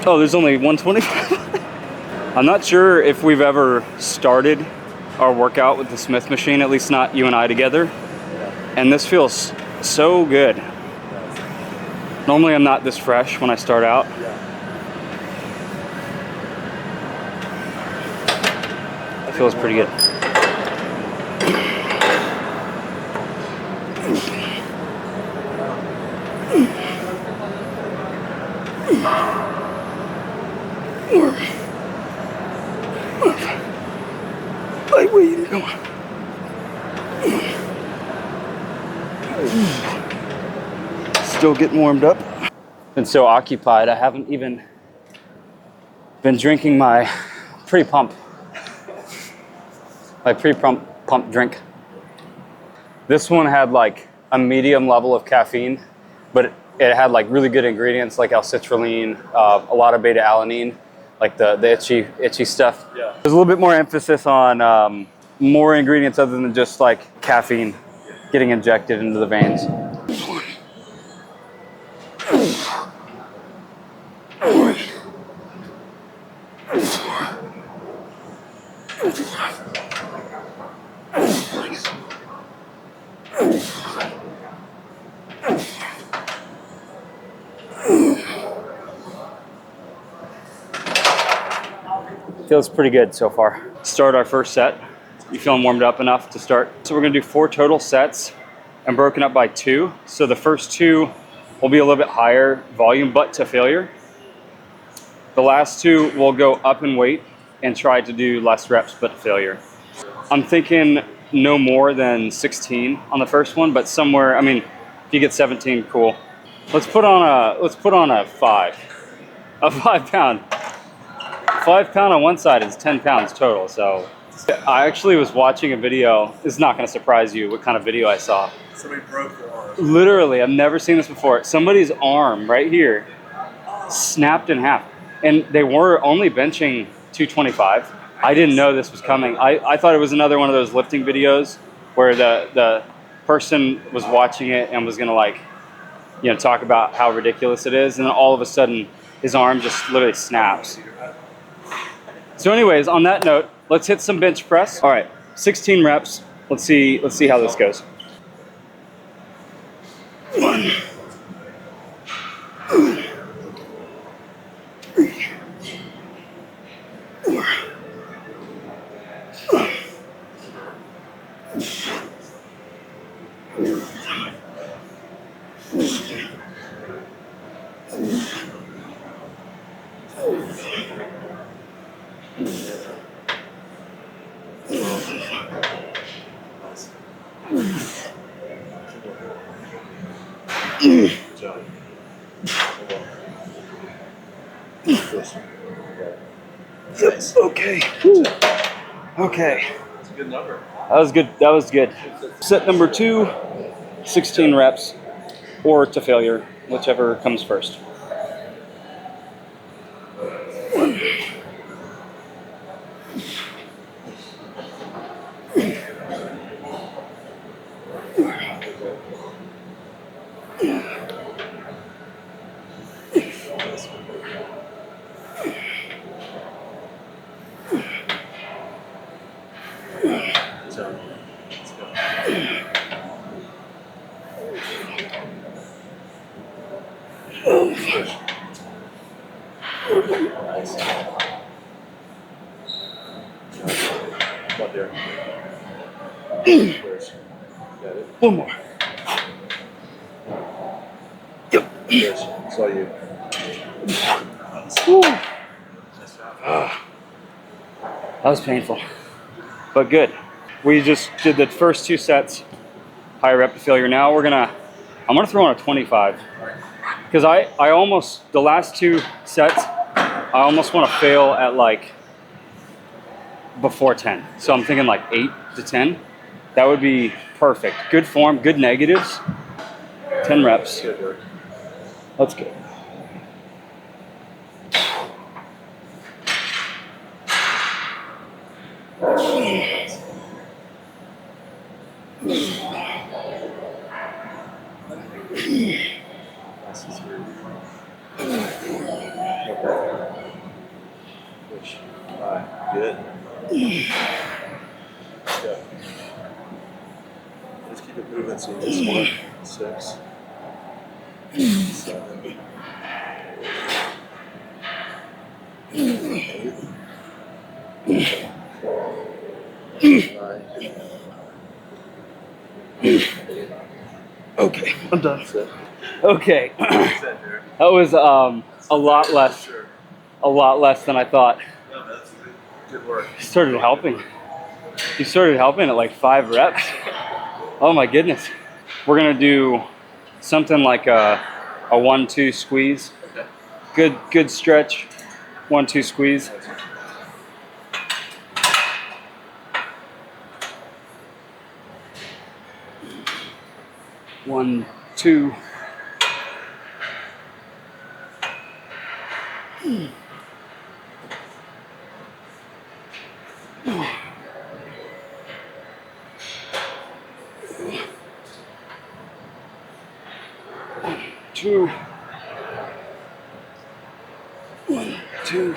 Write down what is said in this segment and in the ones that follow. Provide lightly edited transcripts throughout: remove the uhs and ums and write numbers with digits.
Oh, there's only 125. I'm not sure if we've ever started our workout with the Smith machine, at least not you and I together. And this feels so good. Normally I'm not this fresh when I start out. It feels pretty good. Lightweight, come on. Still getting warmed up. Been so occupied, I haven't even been drinking my pre-pump drink. This one had like a medium level of caffeine, but it had like really good ingredients like L-citrulline, a lot of beta-alanine, like the itchy stuff. Yeah. There's a little bit more emphasis on more ingredients other than just like caffeine getting injected into the veins. Feels pretty good so far. Start our first set. You feeling warmed up enough to start? So we're gonna do 4 total sets and broken up by 2. So the first 2 will be a little bit higher volume, but to failure. The last 2 will go up in weight and try to do less reps, but to failure. I'm thinking no more than 16 on the first one, but somewhere, I mean, if you get 17, cool. Let's put on a 5 pound. 5 pound on one side is 10 pounds total. So I actually was watching a video. This is not going to surprise you what kind of video I saw. Somebody broke their arm. Literally, I've never seen this before. Somebody's arm right here snapped in half, and they were only benching 225. I didn't know this was coming. I thought it was another one of those lifting videos where the person was watching it and was going to like, you know, talk about how ridiculous it is, and then all of a sudden his arm just literally snaps. So anyways, on that note, let's hit some bench press. All right, 16 reps. Let's see how this goes. 1, 2, 3, 4, 5. Okay. Woo. Okay. That's a good number. That was good. That was good. Set number 2, 16 reps, or to failure, whichever comes first. 1. One more. Yep. Saw you. That was painful, but good. We just did the first 2 sets, high rep to failure. Now I'm gonna throw on a 25, because I almost, the last 2 sets, I almost want to fail at like before 10. So I'm thinking like 8 to 10. That would be perfect. Good form, good negatives. 10 reps. Let's go. Good. Yeah. Just keep it moving so you get smart. 6, 7, 8, 9. Okay, I'm done. That's it. Okay, That's it, Derek. that was a lot less, Sure. than I thought. No, that's good work. He started helping. He started helping at like 5 reps. Oh my goodness. We're gonna do something like a 1-2 squeeze. Okay. Good stretch. 1-2 squeeze. One, two. Two. 1, 2.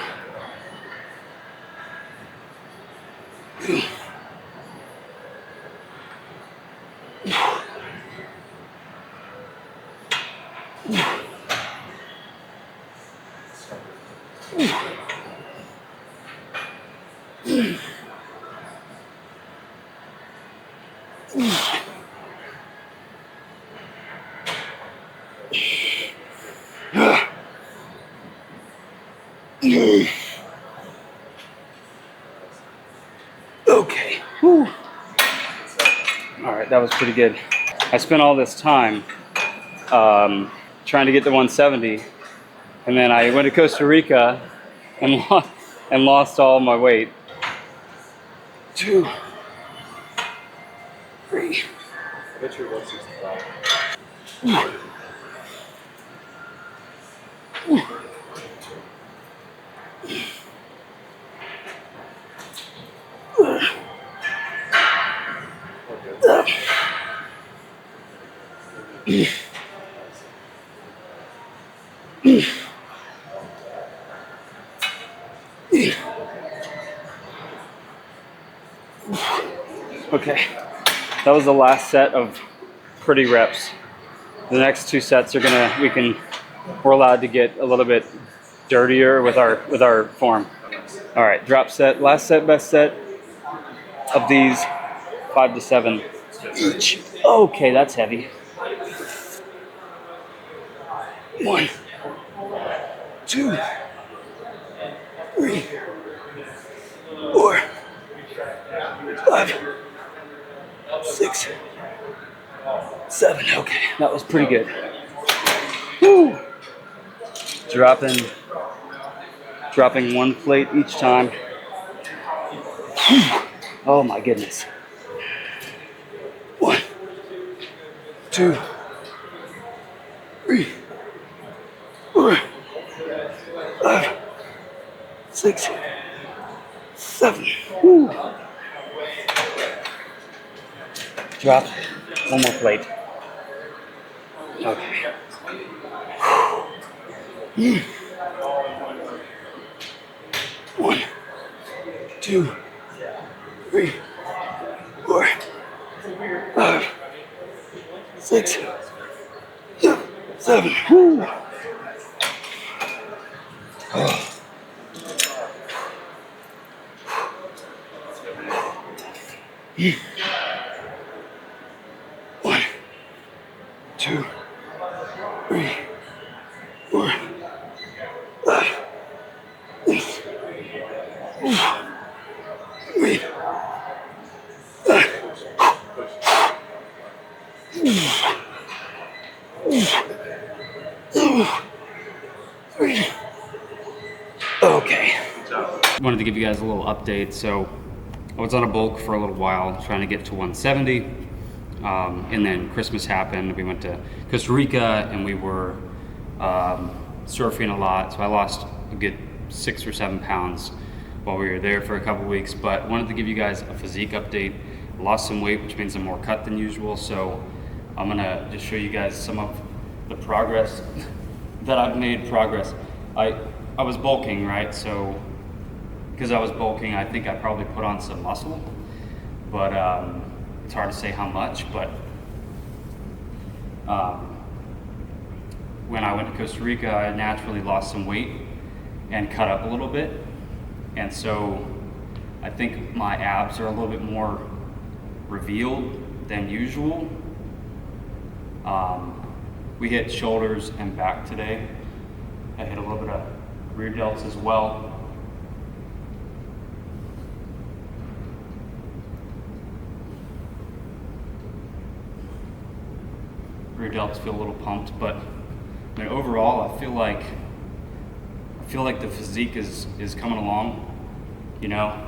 Okay. Whew. All right, that was pretty good. I spent all this time trying to get to 170, and then I went to Costa Rica and lost all my weight. 2, 3. I bet you're 165. Okay, that was the last set of pretty reps. The next 2 sets are we're allowed to get a little bit dirtier with our form. All right, drop set, last set, best set of these, 5 to 7 each. Okay, that's heavy. 1, 2, 3, 4, 5, 6, 7. Okay, that was pretty good. Woo. Dropping 1 plate each time. Oh my goodness. 1, 2, 3, 4, 5, 6, 7. Woo. Drop 1 more plate. Okay. 1, 2, 3, 4, 5, 6, 7. Woo. One, 2, 3, 4, 5, 6, 3, 3. Okay. Wanted to give you guys a little update. So I was on a bulk for a little while, trying to get to 170. And then Christmas happened. We went to Costa Rica and we were surfing a lot. So I lost a good 6 or 7 pounds while we were there for a couple weeks. But wanted to give you guys a physique update. I lost some weight, which means I'm more cut than usual. So I'm gonna just show you guys some of the progress that I've made. I was bulking, right? So because I was bulking, I think I probably put on some muscle, but it's hard to say how much. But when I went to Costa Rica, I naturally lost some weight and cut up a little bit. And so I think my abs are a little bit more revealed than usual. We hit shoulders and back today. I hit a little bit of rear delts as well. Rear delts feel a little pumped, but I mean, overall, I feel like the physique is coming along. You know,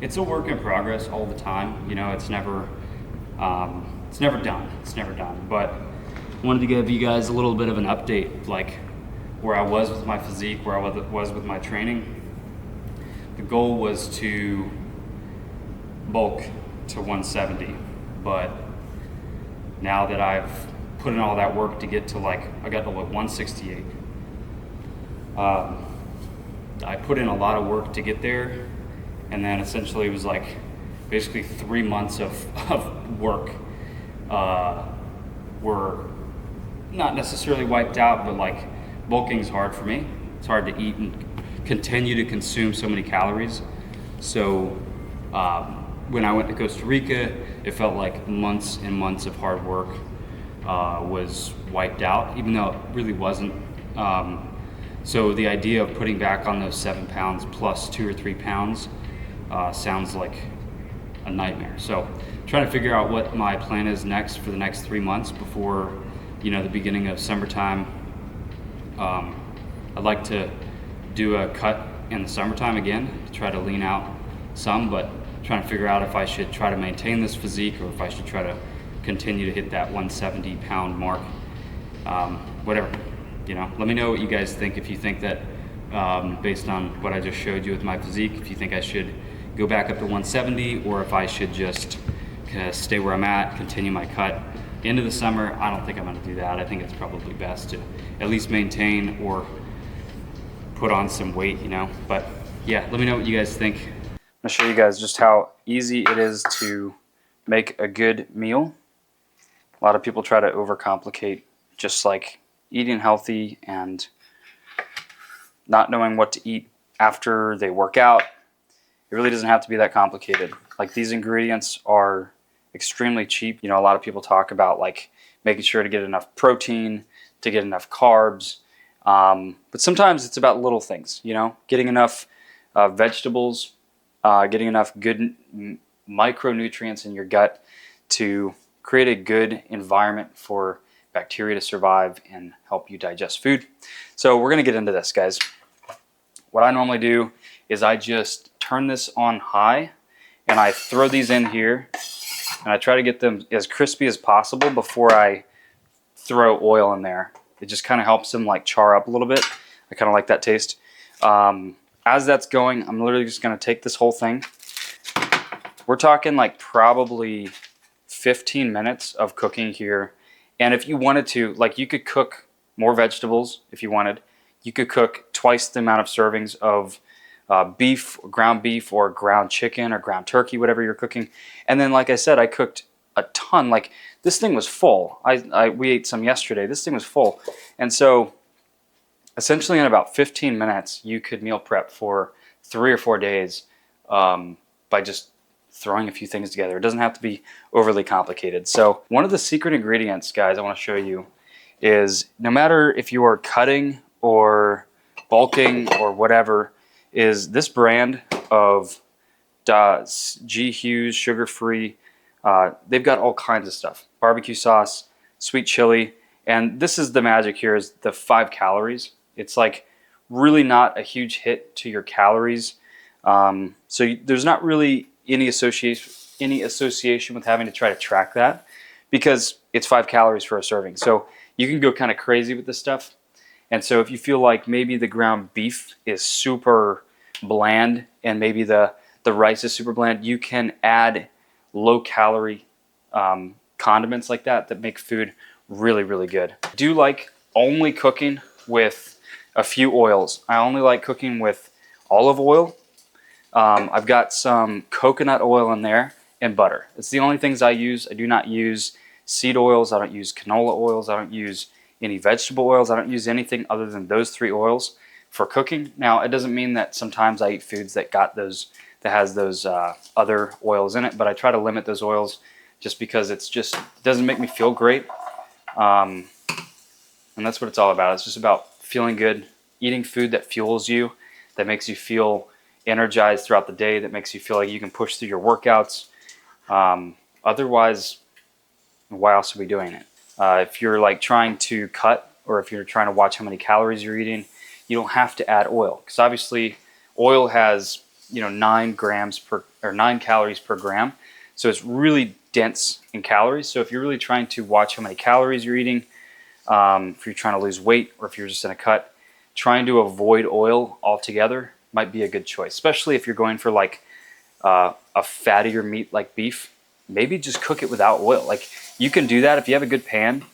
it's a work in progress all the time. You know, it's never done. It's never done. But I wanted to give you guys a little bit of an update, like where I was with my physique, where I was with my training. The goal was to bulk to 170, but now that I've put in all that work to get to I got to 168. I put in a lot of work to get there, and then essentially it was basically 3 months of work were not necessarily wiped out, but bulking's hard for me. It's hard to eat and continue to consume so many calories. So when I went to Costa Rica, it felt like months and months of hard work was wiped out, even though it really wasn't. So the idea of putting back on those 7 pounds plus 2 or 3 pounds sounds like a nightmare. So trying to figure out what my plan is next for the next 3 months before, you know, the beginning of summertime. I'd like to do a cut in the summertime again to try to lean out some, but trying to figure out if I should try to maintain this physique or if I should try to continue to hit that 170 pound mark. Whatever, you know, let me know what you guys think. If you think that based on what I just showed you with my physique, if you think I should go back up to 170 or if I should just kind of stay where I'm at, continue my cut into the summer. I don't think I'm going to do that. I think it's probably best to at least maintain or put on some weight, you know. But yeah, let me know what you guys think. I'm going to show you guys just how easy it is to make a good meal. A lot of people try to overcomplicate just like eating healthy and not knowing what to eat after they work out. It really doesn't have to be that complicated. Like, these ingredients are extremely cheap. You know, a lot of people talk about making sure to get enough protein, to get enough carbs. But sometimes it's about little things, you know, getting enough vegetables, getting enough good micronutrients in your gut to create a good environment for bacteria to survive and help you digest food. So we're going to get into this, guys. What I normally do is I just turn this on high and I throw these in here and I try to get them as crispy as possible before I throw oil in there. It just kind of helps them char up a little bit. I kind of like that taste. As that's going, I'm literally just going to take this whole thing. We're talking probably 15 minutes of cooking here. And if you wanted to, you could cook more vegetables if you wanted. You could cook twice the amount of servings of beef, ground beef, or ground chicken, or ground turkey, whatever you're cooking. And then, like I said, I cooked a ton. This thing was full. We ate some yesterday. This thing was full. And so essentially in about 15 minutes, you could meal prep for 3 or 4 days by just throwing a few things together. It doesn't have to be overly complicated. So one of the secret ingredients, guys, I want to show you is, no matter if you are cutting or bulking or whatever, is this brand of G. Hughes sugar-free. They've got all kinds of stuff. Barbecue sauce, sweet chili, and this is the magic here, is the 5 calories. It's really not a huge hit to your calories. So there's not really any association with having to try to track that, because it's 5 calories for a serving. So you can go kind of crazy with this stuff. And so if you feel like maybe the ground beef is super bland and maybe the rice is super bland, you can add low calorie condiments like that make food really, really good. I do like only cooking with a few oils. I only like cooking with olive oil I've got some coconut oil in there and butter. It's the only things I use. I do not use seed oils. I don't use canola oils. I don't use any vegetable oils. I don't use anything other than those 3 oils for cooking. Now, it doesn't mean that sometimes I eat foods that has those other oils in it, but I try to limit those oils just because it doesn't make me feel great. And that's what it's all about. It's just about feeling good, eating food that fuels you, that makes you feel energized throughout the day, that makes you feel like you can push through your workouts. Otherwise, why else are we doing it? If you're like trying to cut, or if you're trying to watch how many calories you're eating, you don't have to add oil, because obviously oil has 9 calories per gram, so it's really dense in calories. So if you're really trying to watch how many calories you're eating, if you're trying to lose weight, or if you're just in a cut, trying to avoid oil altogether might be a good choice, especially if you're going for like a fattier meat like beef. Maybe just cook it without oil. Like, you can do that if you have a good pan.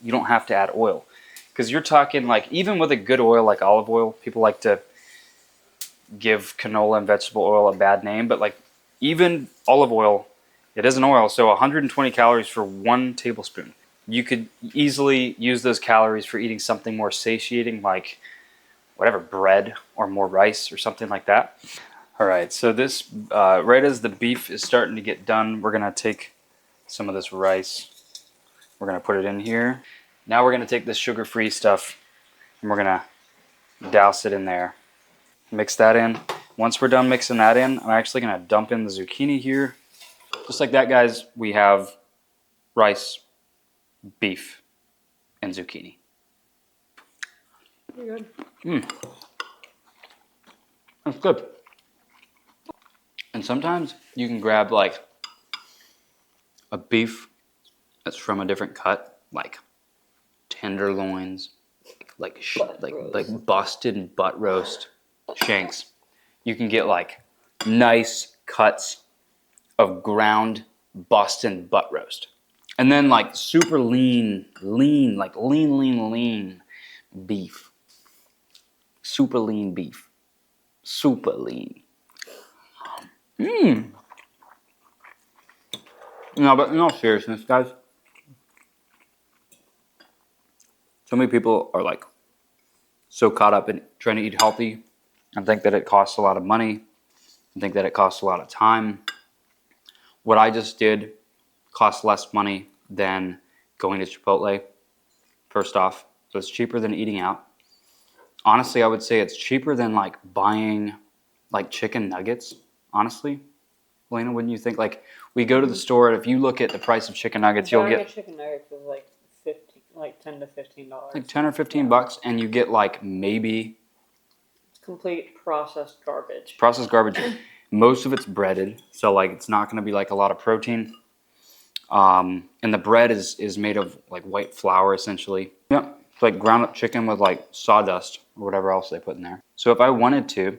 You don't have to add oil, because you're talking like, even with a good oil like olive oil, people like to give canola and vegetable oil a bad name, but like even olive oil, it is an oil, so 120 calories for 1 tablespoon. You could easily use those calories for eating something more satiating, like whatever, bread or more rice or something like that. All right, so this, right as the beef is starting to get done, we're gonna take some of this rice. We're gonna put it in here. Now we're gonna take this sugar-free stuff and we're gonna douse it in there. Mix that in. Once we're done mixing that in, I'm actually gonna dump in the zucchini here. Just like that, guys, we have rice, beef, and zucchini. You're good. That's good. And sometimes you can grab like a beef that's from a different cut, like tenderloins, like busted butt roast shanks. You can get like nice cuts of ground Boston butt roast, and then like super lean beef, super lean beef, super lean. No, but in all seriousness, guys, so many people are like so caught up in trying to eat healthy and think that it costs a lot of money and think that it costs a lot of time. What I just did cost less money than going to Chipotle, first off. So it's cheaper than eating out. Honestly, I would say it's cheaper than like buying like chicken nuggets, honestly. Elena, wouldn't you think? Like, we go to the store, and if you look at the price of chicken nuggets, you'll get chicken nuggets was like $10 to $15. like 10 or 15 bucks, and you get like maybe Complete processed garbage. processed garbage. Most of it's breaded, so like it's not going to be like a lot of protein. And the bread is made of like white flour essentially. Yep, it's like ground up chicken with like sawdust or whatever else they put in there. So if I wanted to,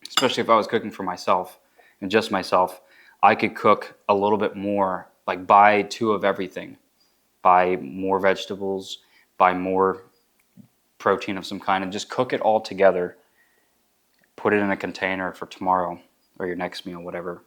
especially if I was cooking for myself and just myself, I could cook a little bit more, like buy 2 of everything, buy more vegetables, buy more protein of some kind, and just cook it all together. Put it in a container for tomorrow or your next meal, whatever.